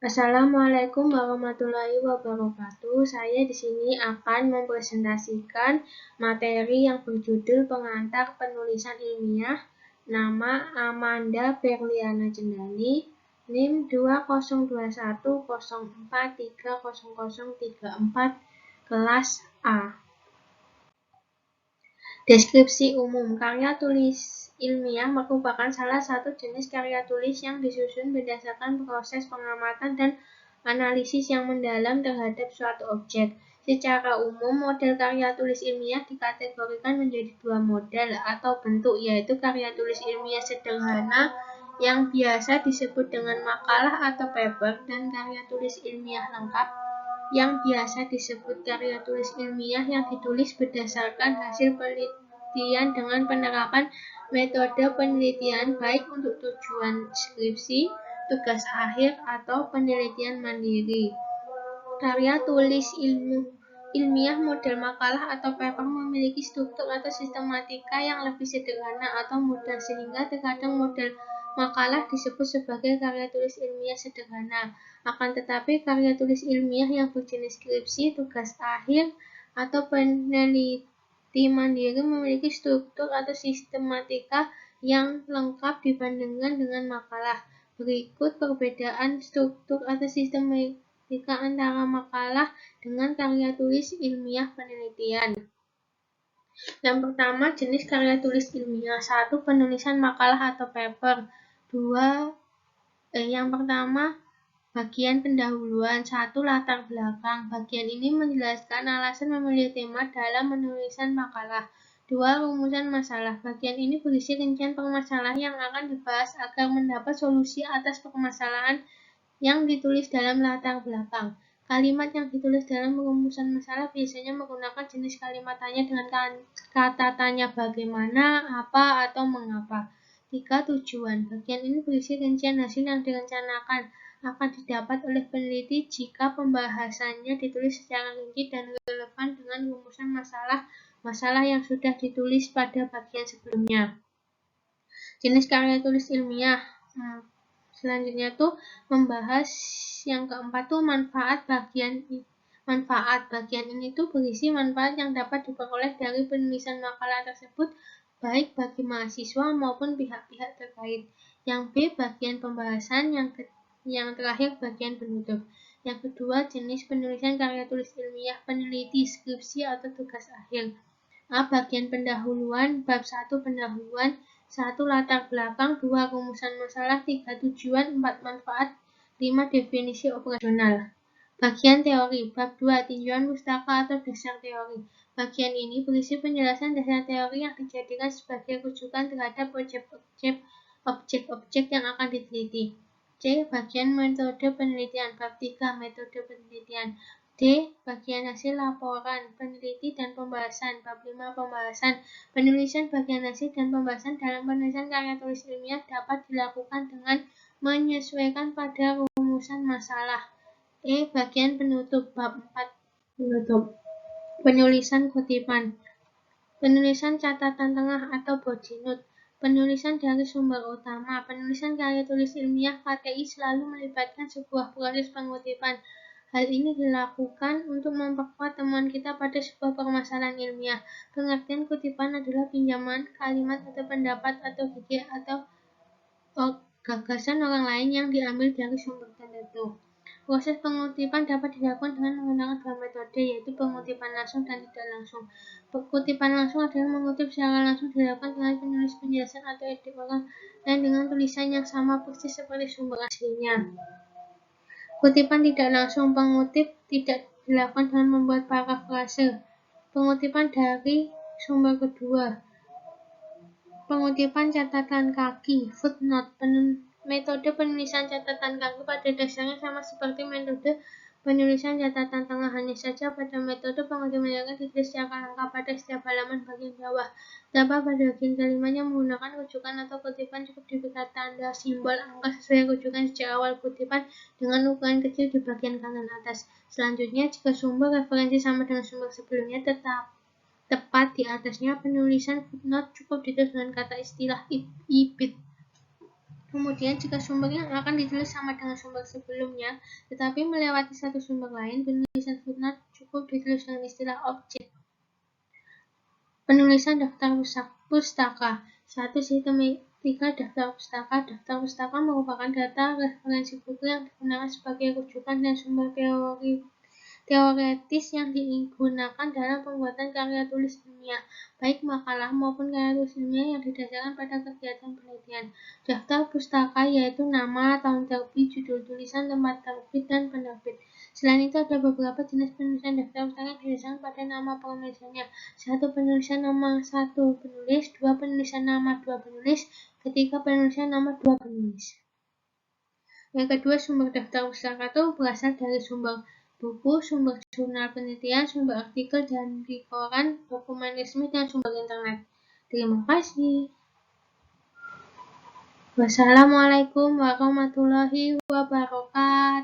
Assalamualaikum warahmatullahi wabarakatuh. Saya di sini akan mempresentasikan materi yang berjudul Pengantar Penulisan Ilmiah. Nama Amanda Berliana Jendani, NIM 202104300034, kelas A. Deskripsi umum. Karya tulis ilmiah merupakan salah satu jenis karya tulis yang disusun berdasarkan proses pengamatan dan analisis yang mendalam terhadap suatu objek. Secara umum, model karya tulis ilmiah dikategorikan menjadi dua model atau bentuk, yaitu karya tulis ilmiah sederhana yang biasa disebut dengan makalah atau paper, dan karya tulis ilmiah lengkap yang biasa disebut karya tulis ilmiah yang ditulis berdasarkan hasil penelitian dengan penerapan metode penelitian baik untuk tujuan skripsi, tugas akhir, atau penelitian mandiri. Karya tulis ilmiah model makalah atau paper memiliki struktur atau sistematika yang lebih sederhana atau mudah, sehingga terkadang model makalah disebut sebagai karya tulis ilmiah sederhana. Akan tetapi, karya tulis ilmiah yang berjenis skripsi, tugas akhir, atau peneliti mandiri memiliki struktur atau sistematika yang lengkap dibandingkan dengan makalah. Berikut perbedaan struktur atau sistematika antara makalah dengan karya tulis ilmiah penelitian. Yang pertama, jenis karya tulis ilmiah. 1. Penulisan makalah atau paper. Yang pertama, bagian pendahuluan. 1. Latar belakang. Bagian ini menjelaskan alasan memilih tema dalam penulisan makalah. 2. Rumusan masalah. Bagian ini berisi rincian permasalahan yang akan dibahas agar mendapat solusi atas permasalahan yang ditulis dalam latar belakang. Kalimat yang ditulis dalam rumusan masalah biasanya menggunakan jenis kalimat tanya dengan kata tanya bagaimana, apa, atau mengapa. 3. Tujuan. Bagian ini berisi rincian hasil yang direncanakan akan didapat oleh peneliti jika pembahasannya ditulis secara rinci dan relevan dengan rumusan masalah yang sudah ditulis pada bagian sebelumnya. Jenis karya tulis ilmiah. Selanjutnya membahas yang keempat manfaat. Bagian ini berisi manfaat yang dapat diperoleh dari penulisan makalah tersebut baik bagi mahasiswa maupun pihak-pihak terkait. Yang B, bagian pembahasan. Yang terakhir, bagian penutup. Yang kedua, jenis penulisan karya tulis ilmiah peneliti, skripsi, atau tugas akhir. A. Bagian pendahuluan. Bab 1. Pendahuluan. 1. Latar belakang. 2. Rumusan masalah. 3. Tujuan. 4. Manfaat. 5. Definisi operasional. Bagian teori. Bab 2. Tinjauan pustaka atau dasar teori. Bagian ini berisi penjelasan dasar teori yang dijadikan sebagai rujukan terhadap objek-objek yang akan diteliti. C. Bagian metode penelitian. Bab 3. Metode penelitian. D. Bagian hasil laporan peneliti dan pembahasan. Bab 5. Pembahasan. Penulisan bagian hasil dan pembahasan dalam penulisan karya tulis ilmiah dapat dilakukan dengan menyesuaikan pada rumusan masalah. E. Bagian penutup. Bab 4. Penutup. Penulisan kutipan. Penulisan catatan tengah atau body note. Penulisan dari sumber utama. Penulisan karya tulis ilmiah KTI selalu melibatkan sebuah proses pengutipan. Hal ini dilakukan untuk memperkuat temuan kita pada sebuah permasalahan ilmiah. Pengertian kutipan adalah pinjaman kalimat atau pendapat atau ide atau gagasan orang lain yang diambil dari sumber tertentu. Proses pengutipan dapat dilakukan dengan menggunakan dua metode, yaitu pengutipan langsung dan tidak langsung. Pengutipan langsung adalah mengutip secara langsung dilakukan dengan penulis penjelasan atau ide orang lain dengan tulisan yang sama persis seperti sumber aslinya. Kutipan tidak langsung. Pengutip tidak dilakukan dengan membuat parafrase. Pengutipan dari sumber kedua. Pengutipan catatan kaki, footnote. Metode penulisan catatan kaki pada dasarnya sama seperti metode penulisan catatan tengah, hanya saja pada metode pengutipan yang ditulis secara lengkap pada setiap halaman bagian bawah. Dapat pada bagian kalimatnya menggunakan rujukan atau kutipan cukup diberikan tanda simbol angka sesuai rujukan sejak awal kutipan dengan ukuran kecil di bagian kanan atas. Selanjutnya, jika sumber referensi sama dengan sumber sebelumnya tepat di atasnya, penulisan footnote cukup ditulis dengan kata istilah ibid. Kemudian, jika sumber yang akan ditulis sama dengan sumber sebelumnya, tetapi melewati satu sumber lain, penulisan footnote cukup ditulis dengan istilah objek. Penulisan daftar pustaka. 1. Sistematika daftar pustaka. Daftar pustaka merupakan data referensi buku yang digunakan sebagai rujukan dan sumber teoretis yang digunakan dalam pembuatan karya tulis ilmiah, baik makalah maupun karya tulis ilmiah yang didasarkan pada kegiatan penelitian. Daftar pustaka yaitu nama, tahun terbit, judul tulisan, tempat terbit, dan penerbit. Selain itu, ada beberapa jenis penulisan daftar pustaka yang didasarkan pada nama penulisannya. 1. Penulisan nama 1 penulis. 2. Penulisan nama 2 penulis. 3. Penulisan nama 2 penulis. Yang kedua, sumber daftar pustaka itu berasal dari sumber buku, sumber jurnal penelitian, sumber artikel dan di koran, dokumen resmi, dan sumber internet. Terima kasih. Wassalamualaikum warahmatullahi wabarakatuh.